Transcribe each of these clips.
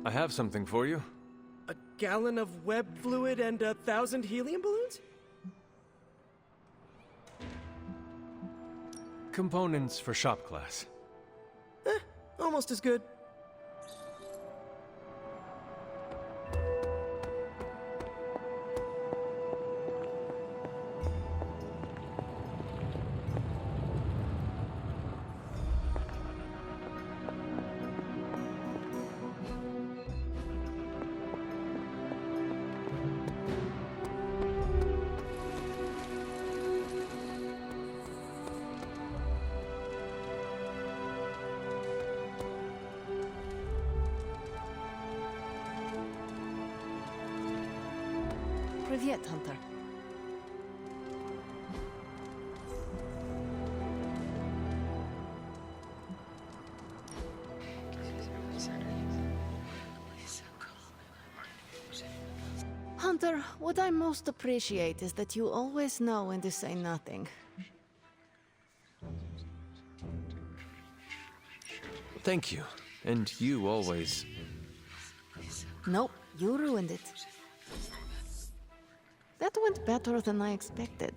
I have something for you. A gallon of web fluid and 1,000 helium balloons? Components for shop class. Almost as good. Привет, Hunter. Hunter, what I most appreciate is that you always know when to say nothing. Thank you. And you always... Nope, you ruined it. That went better than I expected.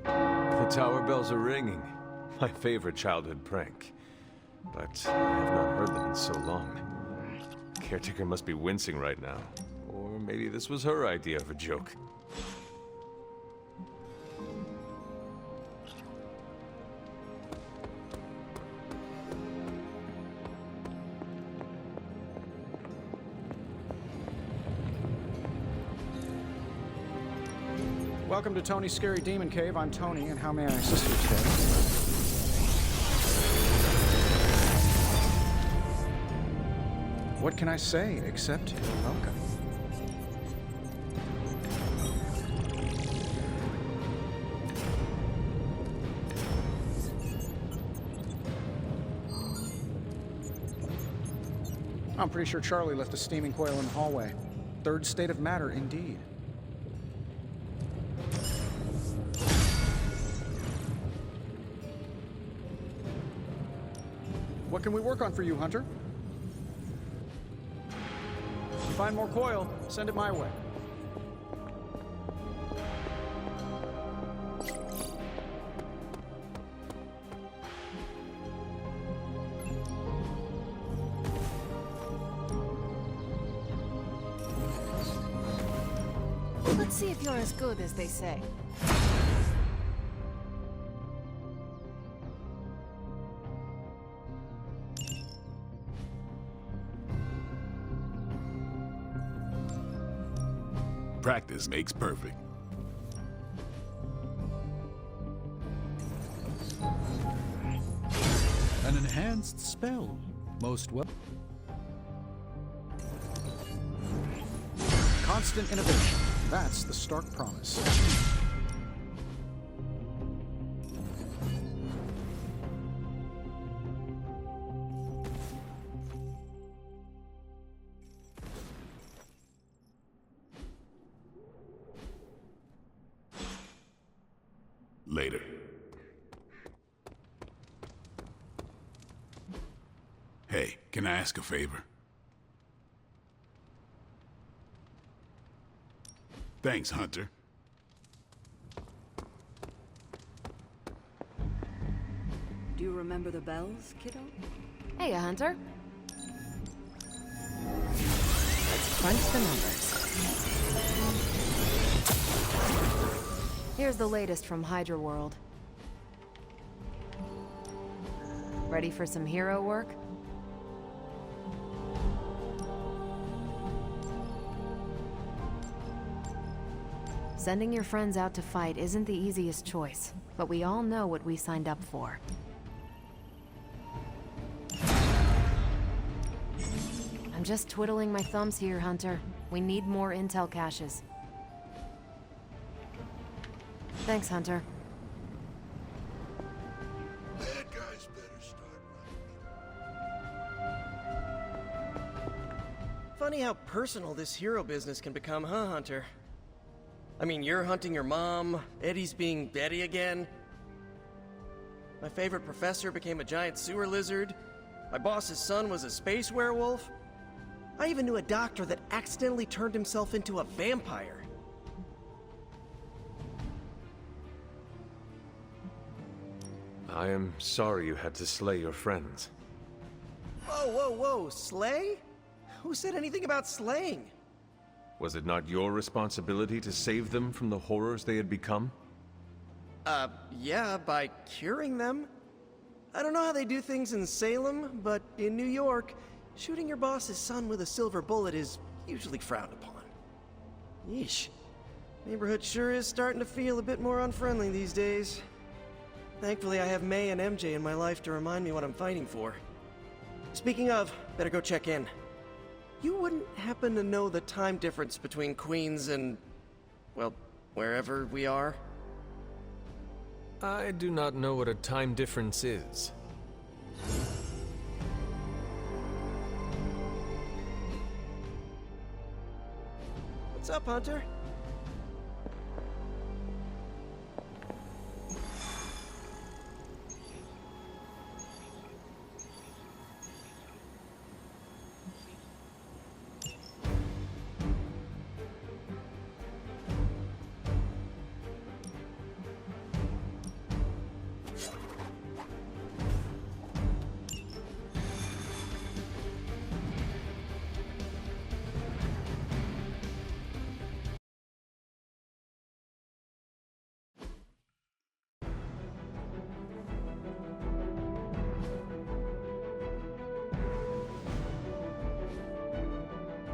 The tower bells are ringing. My favorite childhood prank. But I have not heard them in so long. Caretaker must be wincing right now. Or maybe this was her idea of a joke. Welcome to Tony's Scary Demon Cave. I'm Tony, and how may I assist you today? What can I say except welcome? I'm pretty sure Charlie left a steaming coil in the hallway. Third state of matter, indeed. What can we work on for you, Hunter? If you find more coil, send it my way. Let's see if you're as good as they say. Practice makes perfect. An enhanced spell. Most well. Constant innovation. That's the stark promise. Later. Hey, can I ask a favor? Thanks, Hunter. Do you remember the bells, kiddo? Hey, Hunter. Let's crunch the numbers. Here's the latest from Hydra World. Ready for some hero work? Sending your friends out to fight isn't the easiest choice, but we all know what we signed up for. I'm just twiddling my thumbs here, Hunter. We need more intel caches. Thanks, Hunter. Bad guys better start running. Funny how personal this hero business can become, huh, Hunter? I mean, you're hunting your mom, Eddie's being Eddie again. My favorite professor became a giant sewer lizard. My boss's son was a space werewolf. I even knew a doctor that accidentally turned himself into a vampire. I am sorry you had to slay your friends. Whoa, whoa, whoa, slay? Who said anything about slaying? Was it not your responsibility to save them from the horrors they had become? Yeah, by curing them. I don't know how they do things in Salem, but in New York, shooting your boss's son with a silver bullet is usually frowned upon. Yeesh. Neighborhood sure is starting to feel a bit more unfriendly these days. Thankfully, I have May and MJ in my life to remind me what I'm fighting for. Speaking of, better go check in. You wouldn't happen to know the time difference between Queens and, well, wherever we are? I do not know what a time difference is. What's up, Hunter?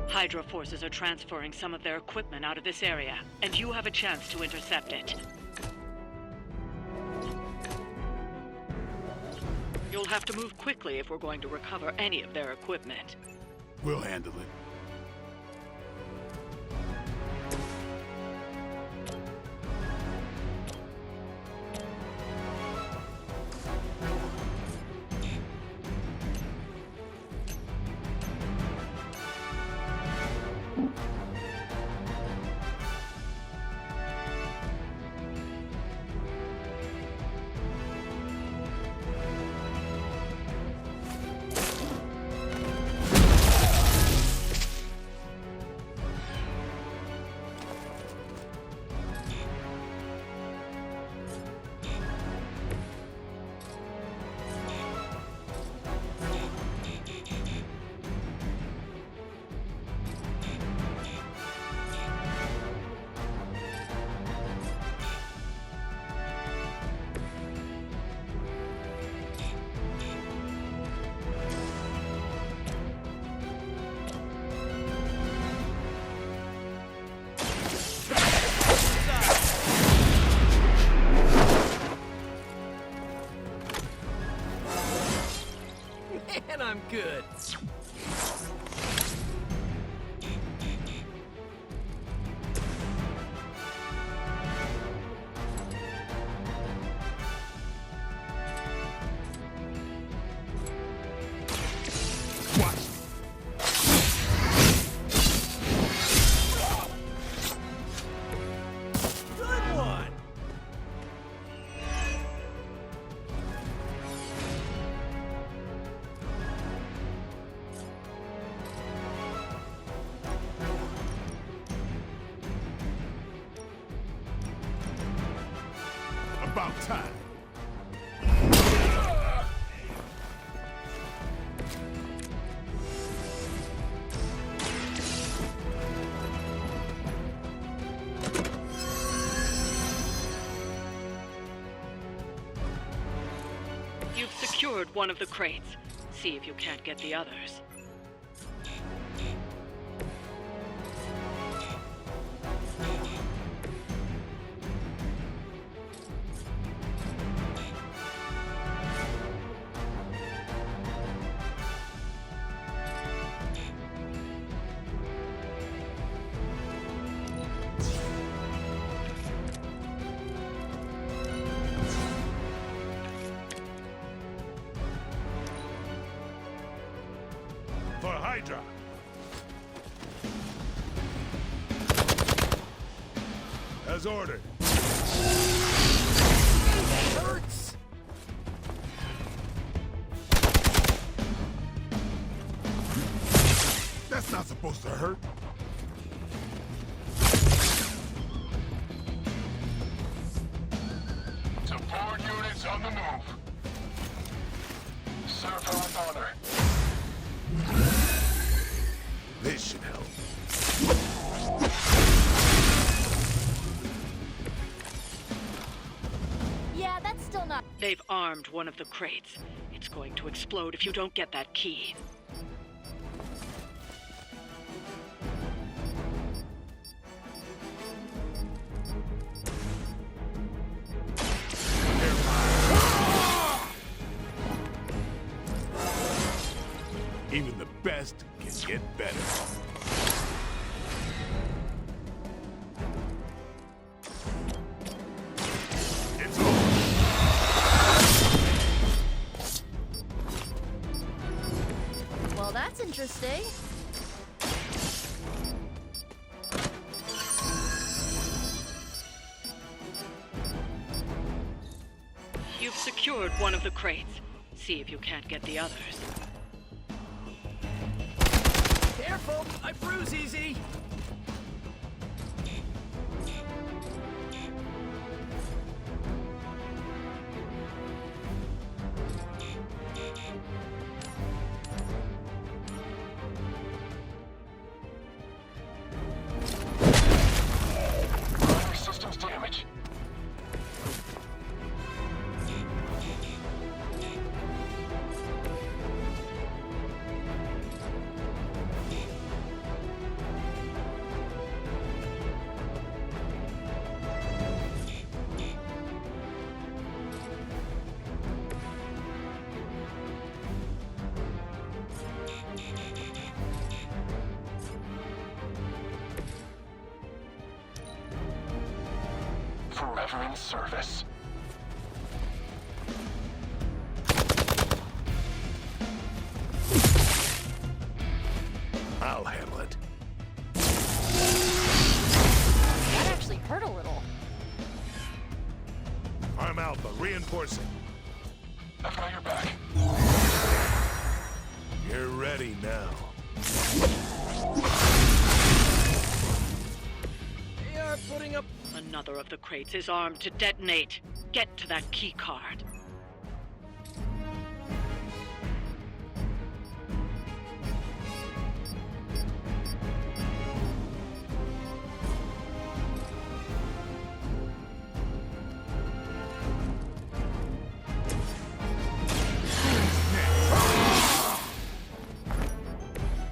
Hydra forces are transferring some of their equipment out of this area, and you have a chance to intercept it. You'll have to move quickly if we're going to recover any of their equipment. We'll handle it. And I'm good. Good one. About time. You've secured one of the crates. See if you can't get the others. Hydra! As ordered. Hurts! That's not supposed to hurt. Support units on the move. Serve her with honor. This should help. Yeah, that's still not. They've armed one of the crates. It's going to explode if you don't get that key. Even the best can get better. It's over. Well, that's interesting. You've secured one of the crates. See if you can't get the others. Careful! I bruise easy! Minor systems damage. Forever in service. I'll handle it. That actually hurt a little. Arm Alpha, reinforcing. I've got your back. You're ready now. They are putting up. Another of the crates is armed to detonate. Get to that key card.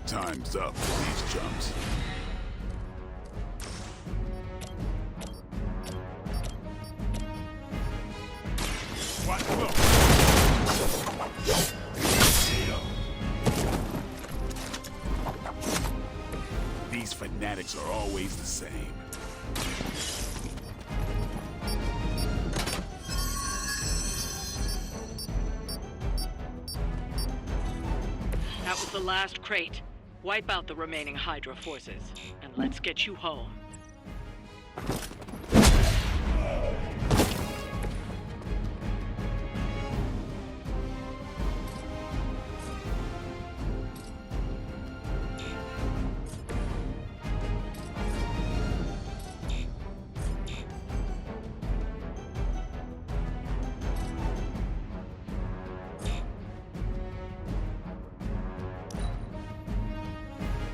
Time's up for these chumps. What? Look. These fanatics are always the same. That was the last crate. Wipe out the remaining Hydra forces, and let's get you home.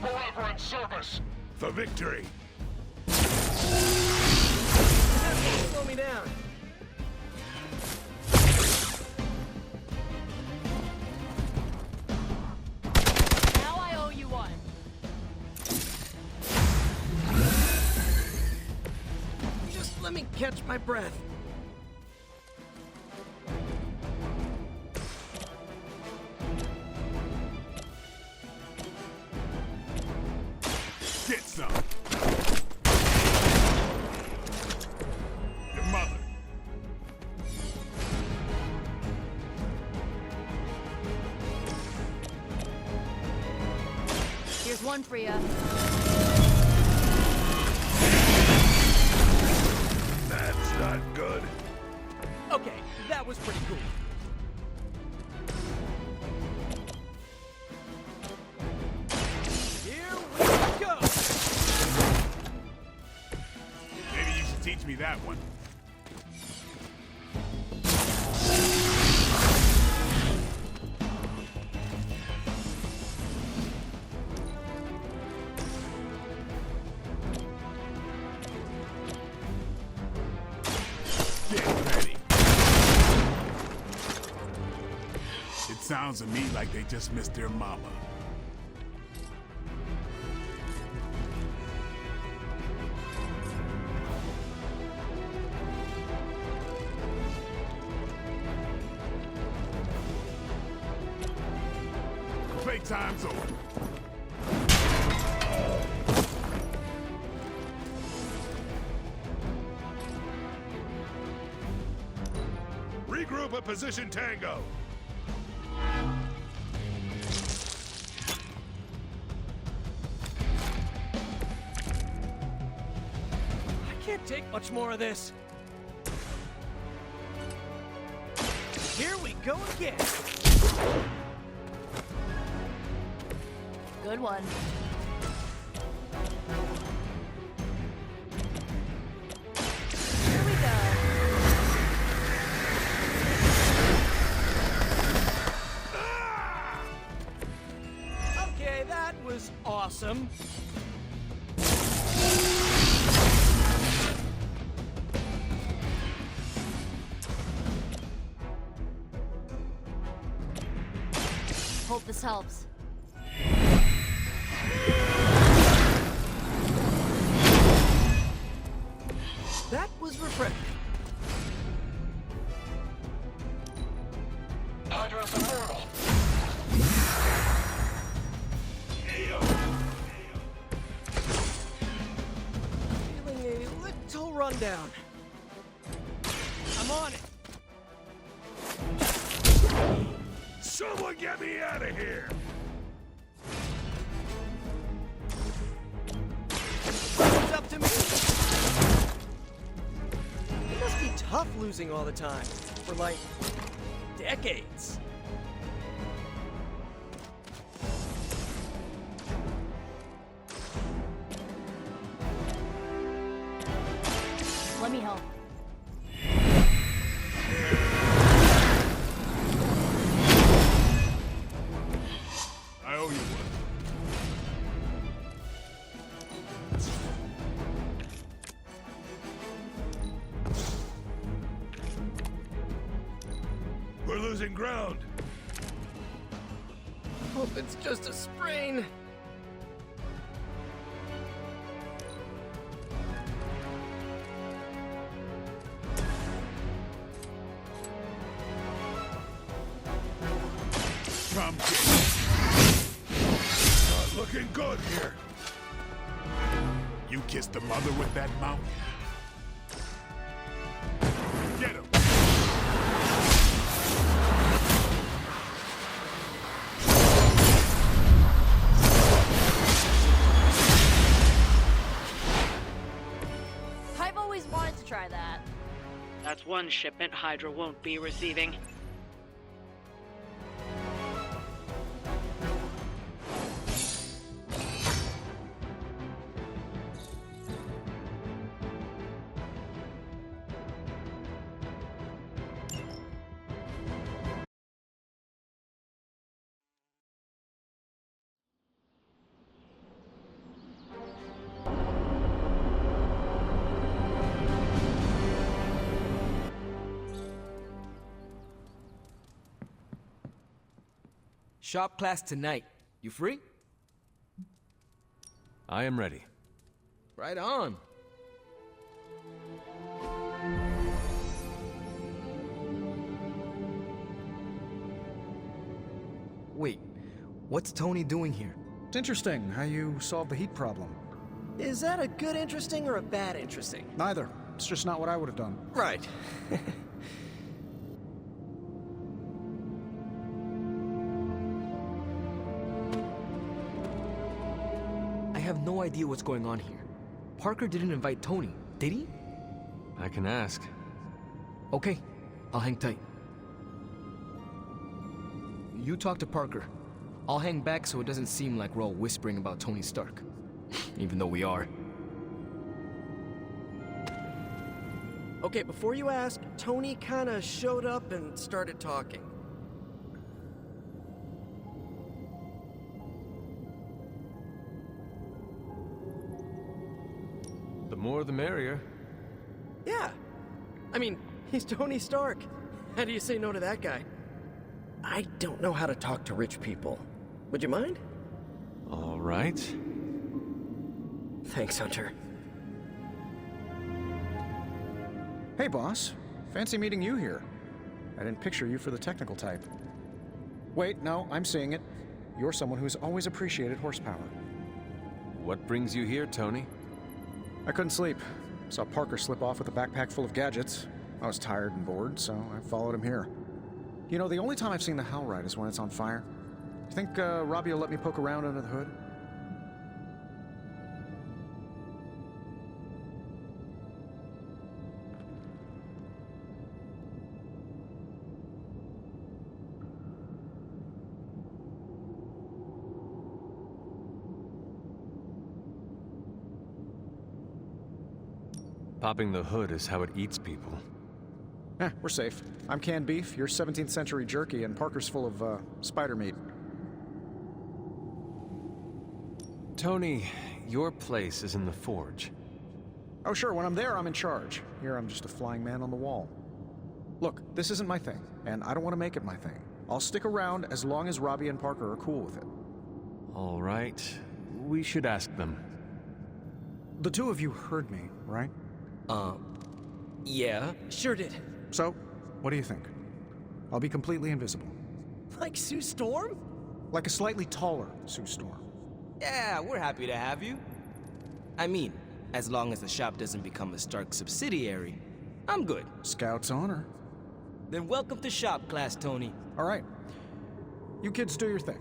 Forever in service. For victory. Slow me down. Now I owe you one. Just let me catch my breath. Get some. Your mother. There's one for you. That's not good. Okay, that was pretty cool. Here we go! Maybe you should teach me that one. Get ready. It sounds to me like they just missed their mama. Playtime's over. Regroup at position Tango. I can't take much more of this. Here we go again. Good one. Here we go. Okay, that was awesome. Hope this helps. That was refreshing. Hydra's immortal. Feeling a little rundown. I'm on it. Someone get me out of here! It's up to me. It must be tough losing all the time. For like decades. Let me help. I owe you one. We're losing ground. Hope it's just a sprain. Come get it. Not looking good here. You kissed the mother with that mouth? Get him. I've always wanted to try that. That's one shipment Hydra won't be receiving. Shop class tonight. You free? I am ready. Right on. Wait, what's Tony doing here? It's interesting how you solved the heat problem. Is that a good interesting or a bad interesting? Neither. It's just not what I would have done. Right. have no idea what's going on here. Parker didn't invite Tony, did he? I can ask. Okay, I'll hang tight. You talk to Parker. I'll hang back so it doesn't seem like we're all whispering about Tony Stark. Even though we are. Okay, before you ask, Tony kinda showed up and started talking. The more the merrier. Yeah. I mean, he's Tony Stark. How do you say no to that guy? I don't know how to talk to rich people. Would you mind? All right. Thanks, Hunter. Hey, boss. Fancy meeting you here. I didn't picture you for the technical type. Wait, no, I'm seeing it. You're someone who's always appreciated horsepower. What brings you here, Tony? I couldn't sleep. Saw Parker slip off with a backpack full of gadgets. I was tired and bored, so I followed him here. You know, the only time I've seen the Hell Ride is when it's on fire. You think Robbie will let me poke around under the hood? Popping the hood is how it eats people. We're safe. I'm canned beef, you're 17th century jerky, and Parker's full of, spider meat. Tony, your place is in the forge. Oh sure, when I'm there, I'm in charge. Here, I'm just a flying man on the wall. Look, this isn't my thing, and I don't want to make it my thing. I'll stick around as long as Robbie and Parker are cool with it. All right. We should ask them. The two of you heard me, right? Yeah. Sure did. So, what do you think? I'll be completely invisible. Like Sue Storm? Like a slightly taller Sue Storm. Yeah, we're happy to have you. I mean, as long as the shop doesn't become a Stark subsidiary, I'm good. Scout's honor. Then welcome to shop class, Tony. All right. You kids do your thing.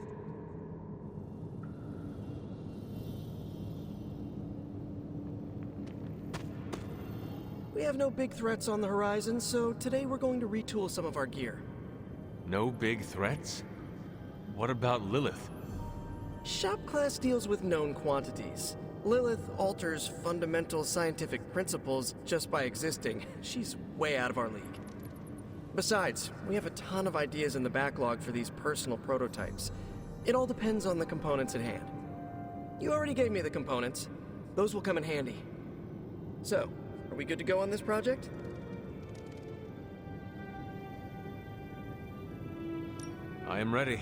We have no big threats on the horizon, so today we're going to retool some of our gear. No big threats? What about Lilith? Shop class deals with known quantities. Lilith alters fundamental scientific principles just by existing. She's way out of our league. Besides, we have a ton of ideas in the backlog for these personal prototypes. It all depends on the components at hand. You already gave me the components. Those will come in handy. So, are we good to go on this project? I am ready.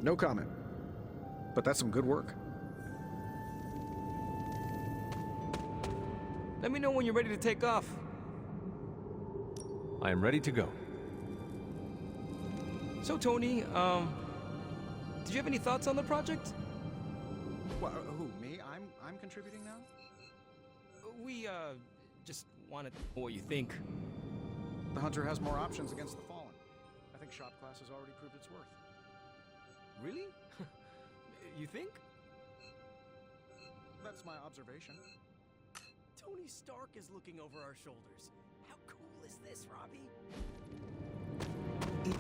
No comment. But that's some good work. Let me know when you're ready to take off. I am ready to go. So, Tony, did you have any thoughts on the project? What, who, me? I'm contributing now? We, just wanted to know what you think. The Hunter has more options against the Fallen. I think shop class has already proved its worth. Really? You think? That's my observation. Tony Stark is looking over our shoulders. How cool is this, Robbie? It